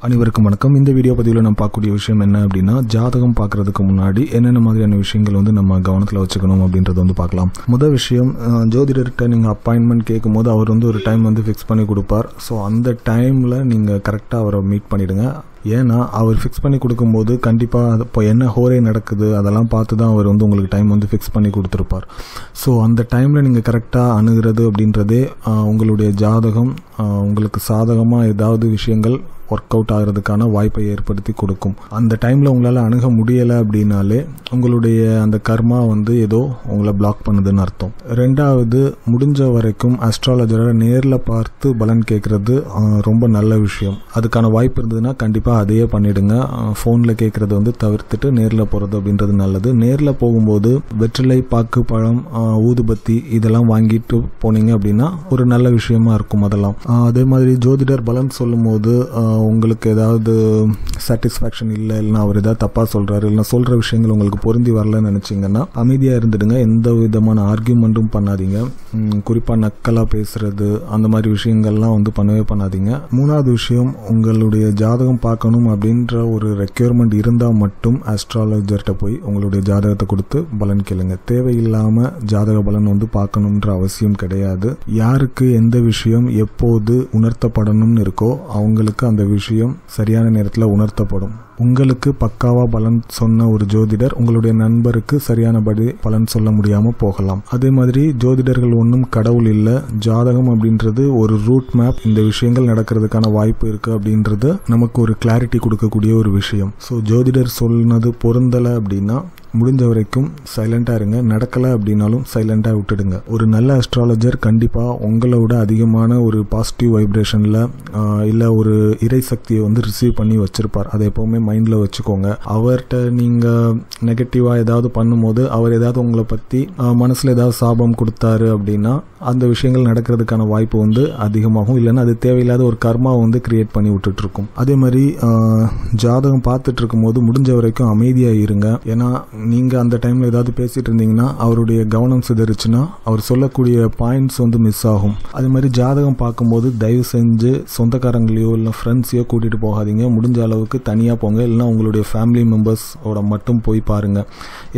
அனைவருக்கும் வணக்கம். இந்த வீடியோ பதிவில் நம்ம பார்க்கக்கூடிய விஷயம் என்ன அப்படின்னா, ஜாதகம் பார்க்கறதுக்கு முன்னாடி என்னென்ன மாதிரியான விஷயங்கள் நம்ம கவனத்தில் வச்சுக்கணும் அப்படின்றத பார்க்கலாம். முதல் விஷயம், ஜோதிடர்கிட்ட நீங்கள் அப்பாயின்மெண்ட் கேட்கும் போது அவர் ஒரு டைம் ஃபிக்ஸ் பண்ணி கொடுப்பார். ஸோ அந்த டைமில் நீங்கள் கரெக்டாக அவரை மீட் பண்ணிவிடுங்க. ஏன்னா அவர் ஃபிக்ஸ் பண்ணி கொடுக்கும்போது கண்டிப்பாக இப்போ என்ன ஹோரே நடக்குது அதெல்லாம் பார்த்து தான் அவர் உங்களுக்கு டைம் ஃபிக்ஸ் பண்ணி கொடுத்துருப்பார். ஸோ அந்த டைமில் நீங்கள் கரெக்டாக அணுகிறது அப்படின்றதே உங்களுடைய ஜாதகம் உங்களுக்கு சாதகமாக ஏதாவது விஷயங்கள் ஒர்க் அவுட் ஆகிறதுக்கான வாய்ப்பை ஏற்படுத்தி கொடுக்கும். அந்த டைமில் உங்களால் அணுக முடியலை அப்படின்னாலே உங்களுடைய அந்த கர்மா ஏதோ உங்களை பிளாக் பண்ணுதுன்னு அர்த்தம். ரெண்டாவது, முடிஞ்ச வரைக்கும் அஸ்ட்ராலஜரை நேரில் பார்த்து பலன் கேட்குறது ரொம்ப நல்ல விஷயம். அதுக்கான வாய்ப்பு இருந்ததுன்னா கண்டிப்பாக அதையே பண்ணிவிடுங்க. ஃபோனில் கேட்குறது தவிர்த்துட்டு நேரில் போகிறது அப்படின்றது நல்லது. நேரில் போகும்போது வெற்றிலை, பாக்கு, பழம், ஊதுபத்தி இதெல்லாம் வாங்கிட்டு போனீங்க அப்படின்னா ஒரு நல்ல விஷயமா இருக்கும். அதெல்லாம் அதே மாதிரி ஜோதிடர் பலன் சொல்லும் போது உங்களுக்கு ஏதாவது சாட்டிஸ்ஃபேக்ஷன் இல்லைன்னா அவர் ஏதாவது தப்பாக சொல்கிறாரு, இல்லைனா சொல்கிற விஷயங்கள் உங்களுக்கு பொருந்தி வரலன்னு நினச்சிங்கன்னா அமைதியாக இருந்துடுங்க. எந்த விதமான ஆர்கியூமெண்ட்டும் பண்ணாதீங்க. குறிப்பாக நக்கலாக பேசுகிறது அந்த மாதிரி விஷயங்கள்லாம் பண்ணவே பண்ணாதீங்க. மூணாவது விஷயம், உங்களுடைய ஜாதகம் பார்க்கணும் அப்படின்ற ஒரு ரெக்யர்மெண்ட் இருந்தால் மட்டும் அஸ்ட்ராலஜர்கிட்ட போய் உங்களுடைய ஜாதகத்தை கொடுத்து பலன் கேளுங்க. தேவையில்லாமல் ஜாதக பலன் பார்க்கணுன்ற அவசியம் கிடையாது. யாருக்கு எந்த விஷயம் எப்போது உணர்த்தப்படணும்னு இருக்கோ அவங்களுக்கு அந்த விஷயம் சரியான நேரத்தில் உணர்த்தப்படும். உங்களுக்கு பக்காவா பலன் சொன்ன ஒரு ஜோதிடர் உங்களுடைய நண்பருக்கு சரியானபடி பலன் சொல்ல முடியாம போகலாம். அதே மாதிரி ஜோதிடர்கள் ஒன்றும் கடவுள் இல்லை. ஜாதகம் அப்படின்றது ஒரு ரூட் மேப். இந்த விஷயங்கள் நடக்கிறதுக்கான வாய்ப்பு இருக்கு அப்படின்றது நமக்கு ஒரு கிளாரிட்டி கொடுக்கக்கூடிய ஒரு விஷயம். ஸோ ஜோதிடர் சொன்னது பொருந்தலை அப்படின்னா முடிஞ்ச வரைக்கும் சைலண்டா இருங்க. நடக்கலை அப்படின்னாலும் சைலண்டா விட்டுடுங்க. ஒரு நல்ல அஸ்ட்ராலஜர் கண்டிப்பா உங்களோட அதிகமான ஒரு பாசிட்டிவ் வைப்ரேஷன்ல இல்ல ஒரு இறை சக்தியை ரிசீவ் பண்ணி வச்சிருப்பார். அதை எப்பவுமே மைண்ட்ல வச்சுக்கோங்க. அவர்கிட்ட நீங்க நெகட்டிவா ஏதாவது பண்ணும்போது அவர் ஏதாவது உங்களை பத்தி மனசுல ஏதாவது சாபம் கொடுத்தாரு அப்படின்னா அந்த விஷயங்கள் நடக்கிறதுக்கான வாய்ப்பு அதிகமாகும். இல்லைன்னா அது தேவையில்லாத ஒரு கர்மாவை கிரியேட் பண்ணி விட்டுட்டு இருக்கும். அதே மாதிரி ஜாதகம் பார்த்துட்டு இருக்கும் போது முடிஞ்ச வரைக்கும் அமைதியா இருங்க. ஏன்னா நீங்க அந்த டைம்ல ஏதாவது பேசிட்டு இருந்தீங்கன்னா அவருடைய கவனம் சிதறிச்சுன்னா அவர் சொல்லக்கூடிய பாயிண்ட்ஸ் மிஸ் ஆகும். அதே மாதிரி ஜாதகம் பார்க்கும்போது தயவு செஞ்சு சொந்தக்காரங்களையோ இல்லை ஃப்ரெண்ட்ஸையோ கூட்டிட்டு போகாதீங்க. முடிஞ்ச அளவுக்கு தனியா போங்க. இல்லைன்னா உங்களுடைய ஃபேமிலி மெம்பர்ஸோட மட்டும் போய் பாருங்க.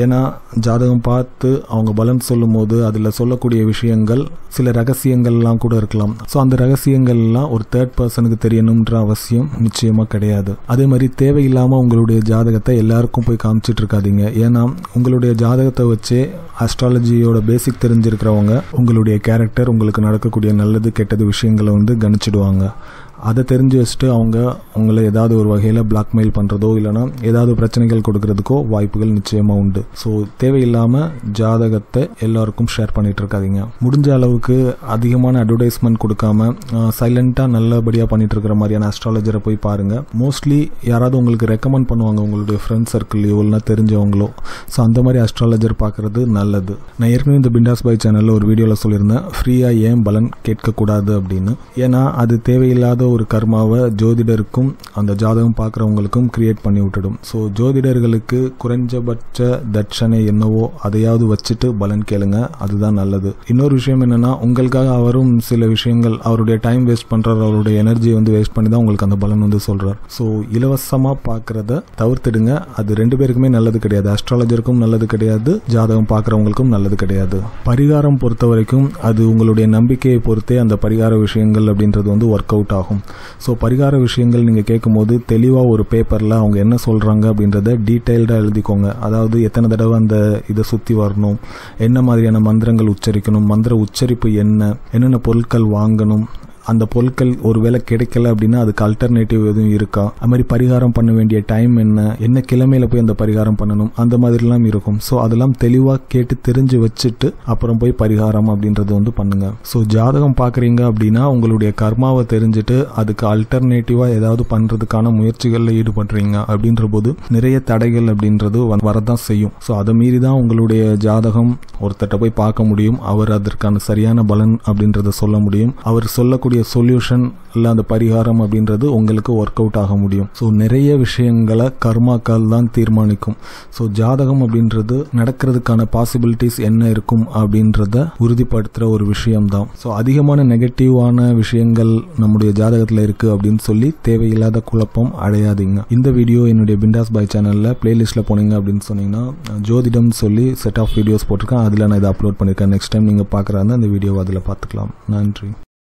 ஏன்னா ஜாதகம் பார்த்து அவங்க பலன் சொல்லும் போது அதில் சொல்லக்கூடிய விஷயங்கள் சில ரகசியங்கள்லாம் கூட இருக்கலாம். ஸோ அந்த ரகசியங்கள்லாம் ஒரு தேர்ட் பர்சனுக்கு தெரியணும்ன்ற அவசியம் நிச்சயமா கிடையாது. அதே மாதிரி தேவையில்லாம உங்களுடைய ஜாதகத்தை எல்லாருக்கும் போய் காமிச்சிட்டு இருக்காதீங்க. ஏன்னா உங்களுடைய ஜாதகத்தை வச்சே அஸ்ட்ராலஜியோட பேசிக் தெரிஞ்சிருக்கிறவங்க உங்களுடைய கேரக்டர், உங்களுக்கு நடக்கக்கூடிய நல்லது கெட்டது விஷயங்களை கணிச்சிடுவாங்க. அதை தெரிஞ்சு வச்சுட்டு அவங்க உங்களை ஏதாவது ஒரு வகையில் பிளாக்மெயில் பண்ணுறதோ இல்லைனா ஏதாவது பிரச்சனைகள் கொடுக்கறதுக்கோ வாய்ப்புகள் நிச்சயமாக உண்டு. ஸோ தேவையில்லாமல் ஜாதகத்தை எல்லாருக்கும் ஷேர் பண்ணிட்டு இருக்காதீங்க. முடிஞ்ச அளவுக்கு அதிகமான அட்வர்டைஸ்மெண்ட் கொடுக்காம சைலண்டாக நல்லபடியாக பண்ணிட்டு இருக்கிற மாதிரியான அஸ்ட்ராலஜரை போய் பாருங்கள். மோஸ்ட்லி யாராவது உங்களுக்கு ரெக்கமெண்ட் பண்ணுவாங்க, உங்களுடைய ஃப்ரெண்ட்ஸ் சர்க்கிள்லையோ இல்லைனா தெரிஞ்சவங்களோ. ஸோ அந்த மாதிரி அஸ்ட்ராலஜர் பார்க்குறது நல்லது. நான் ஏற்கனவே இந்த பிண்டாஸ் பாய் சேனலில் ஒரு வீடியோவில் சொல்லியிருந்தேன், ஃப்ரீயாக ஏன் பலன் கேட்கக்கூடாது அப்படின்னு. ஏன்னா அது தேவையில்லாத ஒரு கர்மாவை ஜோதிடருக்கும் அந்த ஜாதகம் பார்க்குறவங்களுக்கும் கிரியேட் பண்ணி விட்டுடும். ஸோ ஜோதிடர்களுக்கு குறைஞ்சபட்ச தட்சணை என்னவோ அதையாவது வச்சுட்டு பலன் கேளுங்க. அதுதான் நல்லது. இன்னொரு விஷயம் என்னன்னா, உங்களுக்காக அவரும் சில விஷயங்கள் அவருடைய டைம் வேஸ்ட் பண்றாரு, அவருடைய எனர்ஜியை வேஸ்ட் பண்ணி தான் உங்களுக்கு அந்த பலன் சொல்றார். ஸோ இலவசமாக பார்க்கறத தவிர்த்துடுங்க. அது ரெண்டு பேருக்குமே நல்லது கிடையாது. அஸ்ட்ராலஜருக்கும் நல்லது கிடையாது, ஜாதகம் பார்க்குறவங்களுக்கும் நல்லது கிடையாது. பரிகாரம் பொறுத்த வரைக்கும் அது உங்களுடைய நம்பிக்கையை பொறுத்தே அந்த பரிகார விஷயங்கள் அப்படின்றது ஒர்க் அவுட் ஆகும். ஸோ பரிகார விஷயங்கள் நீங்கள் கேட்கும்போது தெளிவாக ஒரு பேப்பரில் அவங்க என்ன சொல்கிறாங்க அப்படின்றத டீட்டெயில்டாக எழுதிக்கோங்க. அதாவது எத்தனை தடவை அந்த இதை சுற்றி வரணும், என்ன மாதிரியான மந்திரங்கள் உச்சரிக்கணும், மந்திர உச்சரிப்பு என்னென்ன பொருட்கள் வாங்கணும், அந்த பொருட்கள் ஒருவேளை கிடைக்கல அப்படின்னா அதுக்கு அல்டர்னேட்டிவ் எதுவும் இருக்கா, அது மாதிரி பரிகாரம் பண்ண வேண்டிய டைம் என்ன கிழமையில போய் அந்த பரிகாரம் பண்ணணும், அந்த மாதிரிலாம் இருக்கும். ஸோ அதெல்லாம் தெளிவாக கேட்டு தெரிஞ்சு வச்சுட்டு அப்புறம் போய் பரிகாரம் அப்படின்றது பண்ணுங்க. ஸோ ஜாதகம் பார்க்குறீங்க அப்படின்னா உங்களுடைய கர்மாவை தெரிஞ்சுட்டு அதுக்கு அல்டர்னேட்டிவாக ஏதாவது பண்ணுறதுக்கான முயற்சிகளில் ஈடுபடுறீங்க அப்படின்ற போது நிறைய தடைகள் அப்படின்றது வரதான் செய்யும். ஸோ அதை மீறி தான் உங்களுடைய ஜாதகம் ஒருத்தட்ட போய் பார்க்க முடியும். அவர் அதற்கான சரியான பலன் அப்படின்றத சொல்ல முடியும். அவர் சொல்லக்கூடிய சொல்லக்கூடிய சொல்யூஷன் இல்லை அந்த பரிகாரம் அப்படின்றது உங்களுக்கு ஒர்க் அவுட் ஆக முடியும். ஸோ நிறைய விஷயங்களை கர்மாக்கள் தான் தீர்மானிக்கும். ஸோ ஜாதகம் அப்படின்றது நடக்கிறதுக்கான பாசிபிலிட்டிஸ் என்ன இருக்கும் அப்படின்றத உறுதிப்படுத்துகிற ஒரு விஷயம்தான். ஸோ அதிகமான நெகட்டிவான விஷயங்கள் நம்முடைய ஜாதகத்தில் இருக்குது அப்படின்னு சொல்லி தேவையில்லாத குழப்பம் அடையாதீங்க. இந்த வீடியோ என்னுடைய பிண்டாஸ் பாய் சேனலில் பிளேலிஸ்ட்டில் போனீங்க அப்படின்னு சொன்னீங்கன்னா ஜோதிடம் சொல்லி செட் ஆஃப் வீடியோஸ் போட்டிருக்கேன். அதில் நான் இதை அப்லோட் பண்ணியிருக்கேன். நெக்ஸ்ட் டைம் நீங்கள் பார்க்குறாங்க அந்த வீடியோவை அதில் பார்த்துக்கலாம். நன்றி.